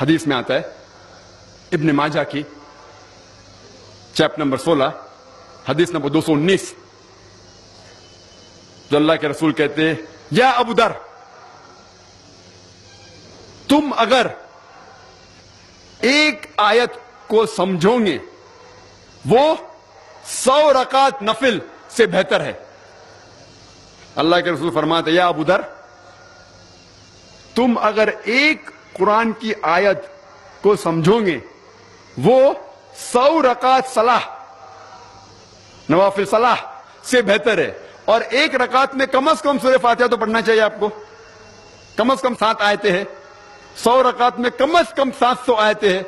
حدیث میں آتا ہے ابن ماجہ کی چیپٹر نمبر 16 حدیث نمبر 219، جو اللہ کے رسول کہتے ہیں یا ابو در، تم اگر ایک آیت کو سمجھو گے وہ 100 رکعت نفل سے بہتر ہے۔ اللہ کے رسول فرماتے یا ابو در، تم اگر ایک قرآن کی آیت کو سمجھو گے وہ 100 رکعت صلاح، نوافل صلاح سے بہتر ہے، اور ایک رکعت میں کم از کم سورہ فاتحہ تو پڑھنا چاہیے آپ کو، کم از کم 7 آیتیں ہیں، 100 رکعت میں کم از کم 700 آیتیں ہیں۔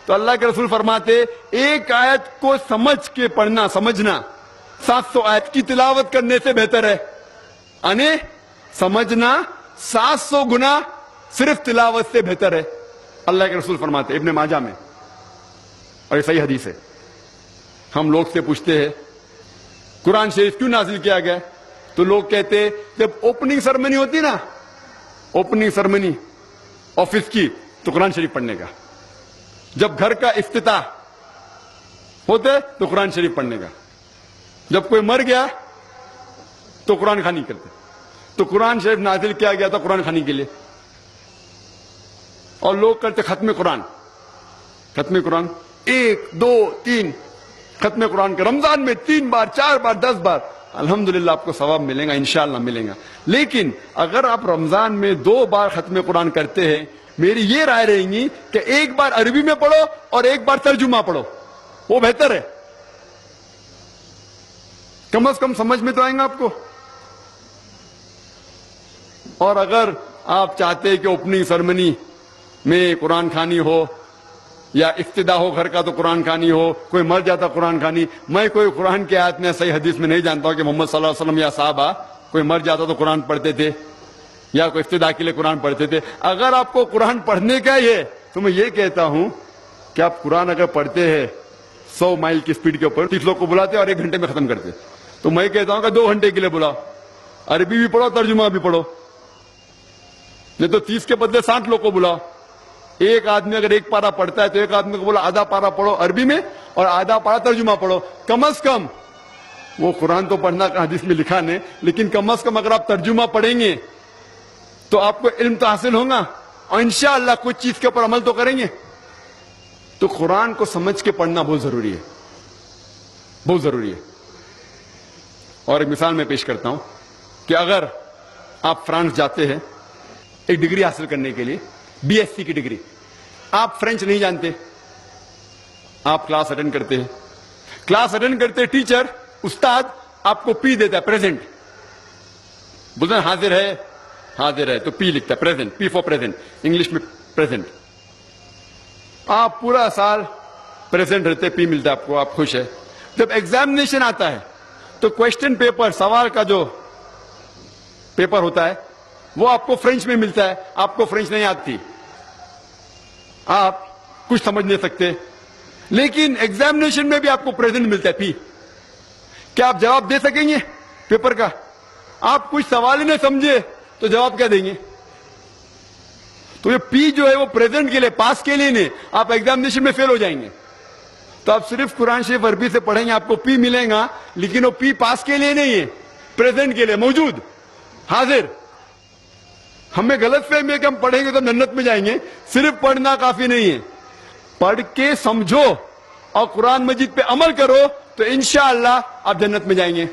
تو اللہ کے رسول فرماتے ایک آیت کو سمجھ کے پڑھنا، سمجھنا 700 آیت کی تلاوت کرنے سے بہتر ہے، یعنی سمجھنا 700 گنا صرف تلاوت سے بہتر ہے، اللہ کے رسول فرماتے ابن ماجہ میں، اور یہ صحیح حدیث ہے۔ ہم لوگ سے پوچھتے ہیں قرآن شریف کیوں نازل کیا گیا، تو لوگ کہتے جب اوپننگ سرمنی ہوتی نا، اوپننگ سرمنی آفس کی، تو قرآن شریف پڑھنے کا، جب گھر کا افتتاح ہوتے تو قرآن شریف پڑھنے کا، جب کوئی مر گیا تو قرآن خوانی کرتے، تو قرآن شریف نازل کیا گیا تھا قرآن خوانی کے لیے۔ اور لوگ کرتے ختم قرآن، ختم قرآن 1 2 3 ختم قرآن کے رمضان میں 3 بار 4 بار 10 بار، الحمدللہ آپ کو ثواب ملے گا، انشاءاللہ ملے گا۔ لیکن اگر آپ رمضان میں 2 بار ختم قرآن کرتے ہیں، میری یہ رائے رہے گی کہ 1 بار عربی میں پڑھو اور 1 بار ترجمہ پڑھو، وہ بہتر ہے، کم از کم سمجھ میں تو آئیں گا آپ کو۔ اور اگر آپ چاہتے ہیں کہ اوپننگ سرمنی میں قرآن خوانی ہو یا افتتاح ہو گھر کا تو قرآن خوانی ہو، کوئی مر جاتا قرآن خوانی، میں کوئی قرآن کی آیت میں صحیح حدیث میں نہیں جانتا ہوں کہ محمد صلی اللہ علیہ وسلم یا صحابہ کوئی مر جاتا تو قرآن پڑھتے تھے یا کوئی افتتاح کے لیے قرآن پڑھتے تھے۔ اگر آپ کو قرآن پڑھنے کا ہی ہے تو میں یہ کہتا ہوں کہ آپ قرآن اگر پڑھتے ہیں 100 مائل کی سپیڈ کے اوپر، 30 لوگ کو بلاتے اور 1 گھنٹے میں ختم کرتے، تو میں کہتا ہوں کہ 2 گھنٹے کے لیے بلاؤ، عربی بھی پڑھو ترجمہ بھی پڑھو، نہیں تو 30 کے بدلے 60 لوگ کو بلاؤ۔ ایک آدمی اگر 1 پارہ پڑھتا ہے تو ایک آدمی کو بولا آدھا پارہ پڑھو عربی میں اور آدھا پارہ ترجمہ پڑھو، کم از کم وہ قرآن تو پڑھنا حدیث میں لکھا نہیں، لیکن کم از کم اگر آپ ترجمہ پڑھیں گے تو آپ کو علم تو حاصل ہوگا اور انشاءاللہ کچھ چیز کے اوپر عمل تو کریں گے۔ تو قرآن کو سمجھ کے پڑھنا بہت ضروری ہے، بہت ضروری ہے۔ اور ایک مثال میں پیش کرتا ہوں کہ اگر آپ فرانس جاتے ہیں ایک ڈگری حاصل کرنے کے لیے، BSc کی ڈگری، آپ فرینچ نہیں جانتے، آپ کلاس اٹینڈ کرتے ہیں، کلاس اٹینڈ کرتے ٹیچر استاد آپ کو پی دیتا ہے، پریزنٹ، بولتے ہیں حاضر ہے، حاضر ہے تو پی لکھتا ہے، present, P four present, English میں پریزنٹ۔ آپ پورا سال پریزنٹ رہتے، پی ملتا ہے آپ کو، آپ خوش ہے۔ جب ایگزامینیشن آتا ہے تو کوشچن پیپر، سوال کا جو پیپر ہوتا ہے وہ آپ کو فرینچ میں ملتا ہے، آپ کو فرینچ نہیں آتی، آپ کچھ سمجھ نہیں سکتے، لیکن ایگزامینیشن میں بھی آپ کو پریزنٹ ملتا ہے، پی۔ کیا آپ جواب دے سکیں گے پیپر کا؟ آپ کچھ سوال ہی نہیں سمجھے تو جواب کیا دیں گے؟ تو یہ پی جو ہے وہ پریزنٹ کے لیے، پاس کے لیے نہیں، آپ ایگزامینیشن میں فیل ہو جائیں گے۔ تو آپ صرف قرآن شریف عربی سے پڑھیں گے، آپ کو پی ملے گا، لیکن وہ پی پاس کے لیے نہیں ہے، پریزنٹ کے لیے، موجود، حاضر۔ ہمیں غلط فہمی ہے کہ ہم پڑھیں گے تو جنت میں جائیں گے، صرف پڑھنا کافی نہیں ہے، پڑھ کے سمجھو اور قرآن مجید پہ عمل کرو تو انشاءاللہ آپ جنت میں جائیں گے۔